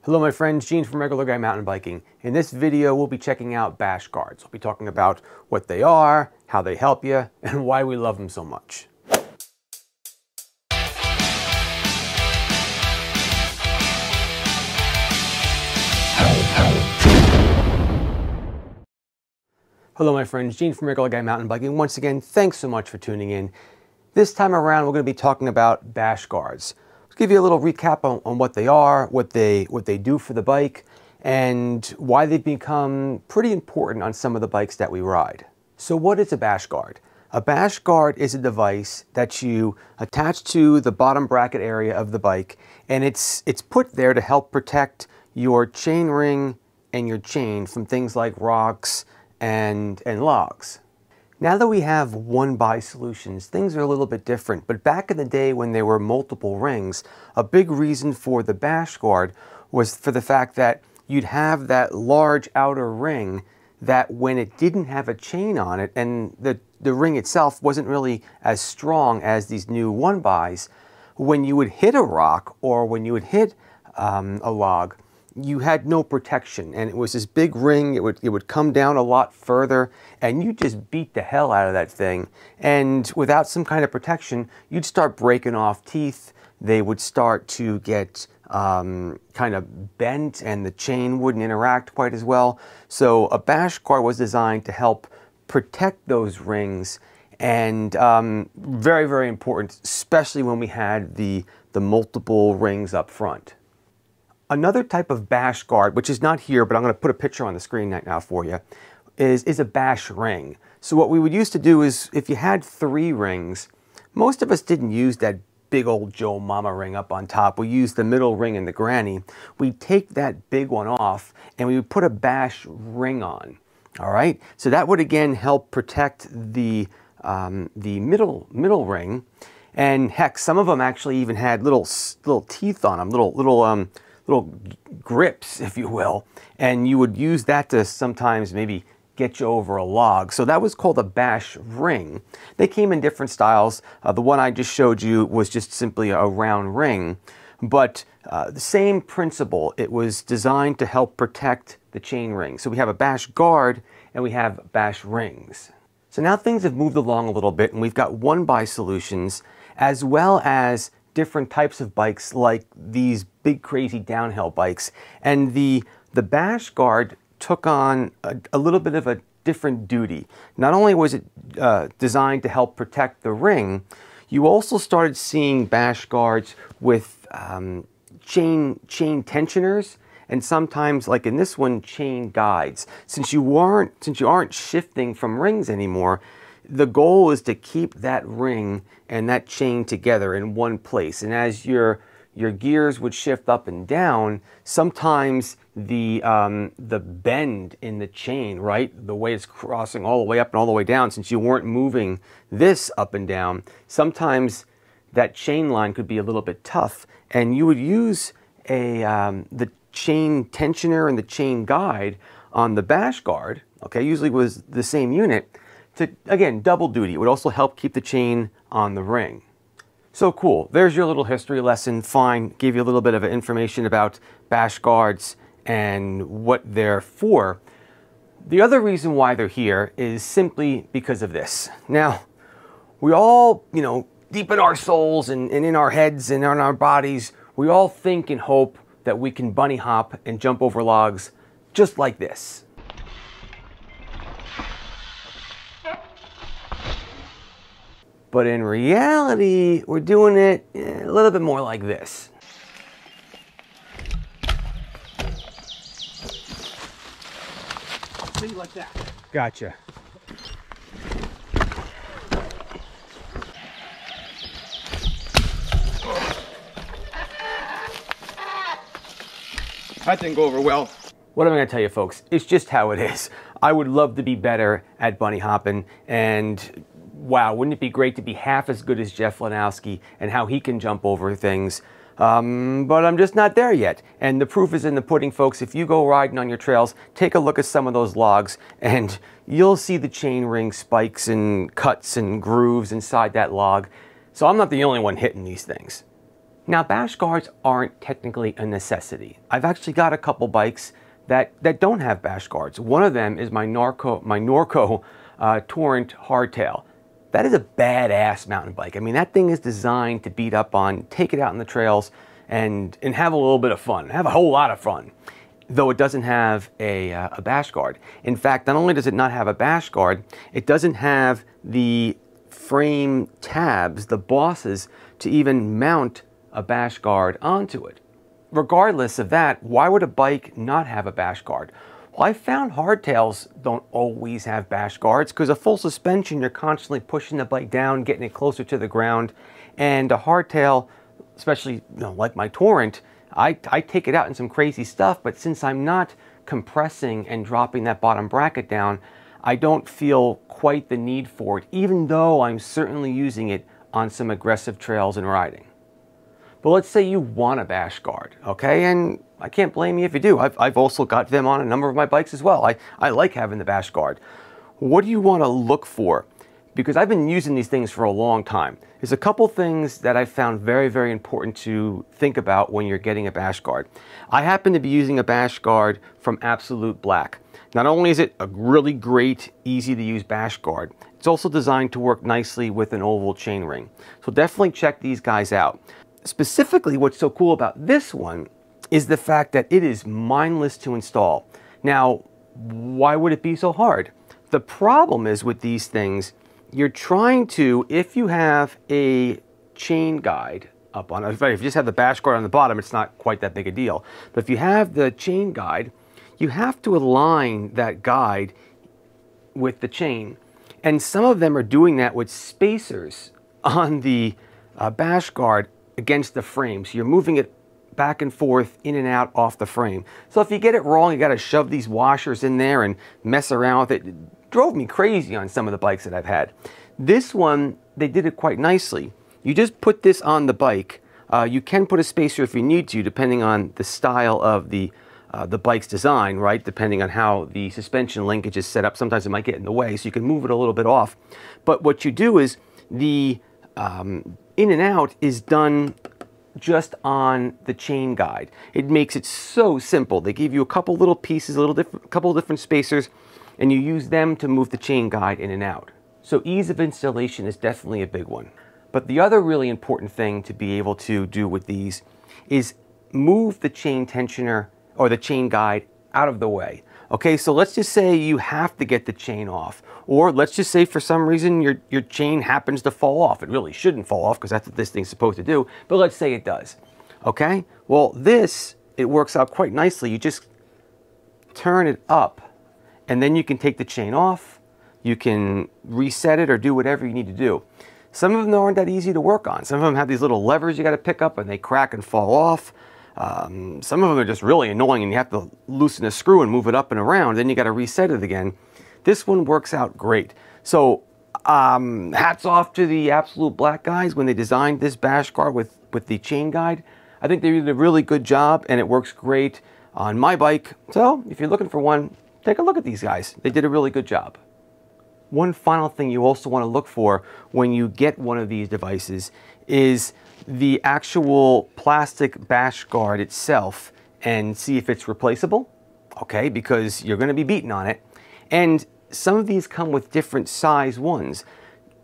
Hello my friends, Gene from Regular Guy Mountain Biking. In this video we'll be checking out Bash Guards. We'll be talking about what they are, how they help you, and why we love them so much. Hello my friends, Gene from Regular Guy Mountain Biking. Once again, thanks so much for tuning in. This time around we're going to be talking about Bash Guards. Give you a little recap on what they are, what they do for the bike, and why they've become pretty important on some of the bikes that we ride. So what is a Bash Guard? A Bash Guard is a device that you attach to the bottom bracket area of the bike, and it's put there to help protect your chain ring and your chain from things like rocks and logs. Now that we have one-buy solutions, things are a little bit different, but back in the day when there were multiple rings, a big reason for the Bash Guard was for the fact that you'd have that large outer ring that when it didn't have a chain on it and the ring itself wasn't really as strong as these new one-buys, when you would hit a rock or when you would hit a log, you had no protection, and it was this big ring. It would come down a lot further, and you just beat the hell out of that thing. And without some kind of protection, you'd start breaking off teeth. They would start to get kind of bent, and the chain wouldn't interact quite as well. So a Bash Guard was designed to help protect those rings, and very, very important, especially when we had the multiple rings up front. Another type of Bash Guard, which is not here, but I'm going to put a picture on the screen right now for you, is a Bash ring. So what we would used to do is, if you had 3 rings, most of us didn't use that big old Joe Mama ring up on top. We used the middle ring and the granny. We'd take that big one off, and we would put a Bash ring on. All right? So that would, again, help protect the middle ring. And heck, some of them actually even had little teeth on them, little grips, if you will, and you would use that to sometimes maybe get you over a log. So that was called a Bash ring. They came in different styles. The one I just showed you was just simply a round ring, but the same principle. It was designed to help protect the chain ring. So we have a Bash Guard and we have Bash rings. So now things have moved along a little bit, and we've got one-buy solutions as well as different types of bikes like these big crazy downhill bikes. And the Bash Guard took on a little bit of a different duty. Not only was it designed to help protect the ring, you also started seeing Bash Guards with chain tensioners, and sometimes, like in this one, chain guides. Since you aren't shifting from rings anymore, the goal is to keep that ring and that chain together in one place. And as your gears would shift up and down, sometimes the bend in the chain, right, the way it's crossing all the way up and all the way down, since you weren't moving this up and down, sometimes that chain line could be a little bit tough, and you would use the chain tensioner and the chain guide on the Bash Guard. Okay, usually was the same unit. To, again, double duty. It would also help keep the chain on the ring. So cool. There's your little history lesson. Fine. Gave you a little bit of information about Bash Guards and what they're for. The other reason why they're here is simply because of this. Now, we all, deep in our souls and in our heads and in our bodies, we all think and hope that we can bunny hop and jump over logs just like this. But in reality, we're doing it a little bit more like this. Maybe like that. Gotcha. That didn't go over well. What am I going to tell you, folks? It's just how it is. I would love to be better at bunny hopping, and wow, wouldn't it be great to be half as good as Jeff Lanowski and how he can jump over things? But I'm just not there yet. And the proof is in the pudding, folks. If you go riding on your trails, take a look at some of those logs, and you'll see the chain ring spikes and cuts and grooves inside that log. So I'm not the only one hitting these things. Now, bash guards aren't technically a necessity. I've actually got a couple bikes that don't have bash guards. One of them is my Norco Torrent hardtail. That is a badass mountain bike. I mean, that thing is designed to beat up on, take it out on the trails, and have a little bit of fun, have a whole lot of fun. Though it doesn't have a bash guard. In fact, not only does it not have a bash guard, it doesn't have the frame tabs, the bosses, to even mount a bash guard onto it. Regardless of that, why would a bike not have a bash guard? Well, I found hardtails don't always have bash guards because a full suspension, you're constantly pushing the bike down, getting it closer to the ground. And a hardtail, especially like my Torrent, I take it out in some crazy stuff, but since I'm not compressing and dropping that bottom bracket down, I don't feel quite the need for it, even though I'm certainly using it on some aggressive trails and riding. But let's say you want a bash guard, okay? And I can't blame you if you do. I've also got them on a number of my bikes as well. I like having the bash guard. What do you want to look for? Because I've been using these things for a long time. There's a couple things that I found very, very important to think about when you're getting a bash guard. I happen to be using a bash guard from Absolute Black. Not only is it a really great, easy to use bash guard, it's also designed to work nicely with an oval chain ring. So definitely check these guys out. Specifically, what's so cool about this one is the fact that it is mindless to install. Now, why would it be so hard? The problem is with these things, you're trying to, if you have a chain guide up on it, if you just have the bash guard on the bottom, it's not quite that big a deal. But if you have the chain guide, you have to align that guide with the chain. And some of them are doing that with spacers on the bash guard against the frame. So you're moving it back and forth, in and out, off the frame. So if you get it wrong, you got to shove these washers in there and mess around with it. It drove me crazy on some of the bikes that I've had. This one, they did it quite nicely. You just put this on the bike. You can put a spacer if you need to, depending on the style of the bike's design, right? Depending on how the suspension linkage is set up. Sometimes it might get in the way, so you can move it a little bit off. But what you do is the in and out is done just on the chain guide. It makes it so simple. They give you a couple little pieces, couple different spacers, and you use them to move the chain guide in and out. So ease of installation is definitely a big one. But the other really important thing to be able to do with these is move the chain tensioner or the chain guide out of the way. Okay, so let's just say you have to get the chain off, or let's just say for some reason your chain happens to fall off. It really shouldn't fall off because that's what this thing's supposed to do, but let's say it does. Okay, well it works out quite nicely. You just turn it up and then you can take the chain off, you can reset it or do whatever you need to do. Some of them aren't that easy to work on. Some of them have these little levers you got to pick up and they crack and fall off. Some of them are just really annoying and you have to loosen a screw and move it up and around, then you got to reset it again. This one works out great. So hats off to the Absolute Black guys when they designed this bash guard with the chain guide. I think they did a really good job and it works great on my bike. So if you're looking for one, take a look at these guys. They did a really good job. One final thing you also want to look for when you get one of these devices is the actual plastic bash guard itself and see if it's replaceable, okay, because you're going to be beating on it. And some of these come with different size ones,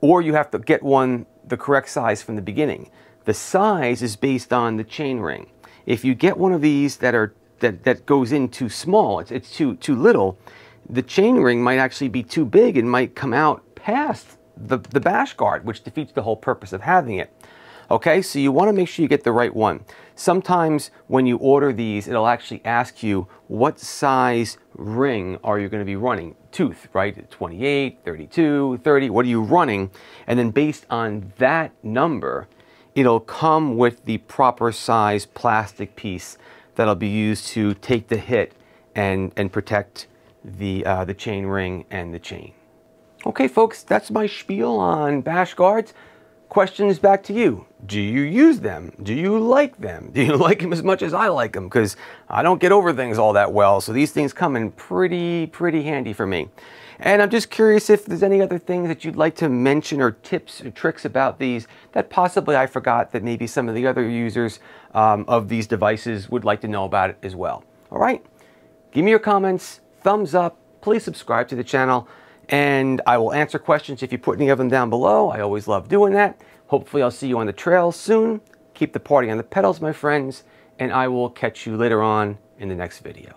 or you have to get one the correct size from the beginning. The size is based on the chain ring. If you get one of these that goes in too small, it's too little, the chain ring might actually be too big and might come out past the bash guard, which defeats the whole purpose of having it. Okay, so you want to make sure you get the right one. Sometimes when you order these, it'll actually ask you what size ring are you going to be running. Tooth, right? 28, 32, 30, what are you running? And then based on that number, it'll come with the proper size plastic piece that'll be used to take the hit and protect the chain ring and the chain. Okay, folks, that's my spiel on bash guards. questions back to you. Do you use them? Do you like them? Do you like them as much as I like them? Because I don't get over things all that well, so these things come in pretty handy for me. And I'm just curious if there's any other things that you'd like to mention, or tips or tricks about these that possibly I forgot, that maybe some of the other users of these devices would like to know about it as well. All right, give me your comments, thumbs up, please subscribe to the channel, and I will answer questions if you put any of them down below. I always love doing that. Hopefully I'll see you on the trail soon. Keep the party on the pedals, my friends, and I will catch you later on in the next video.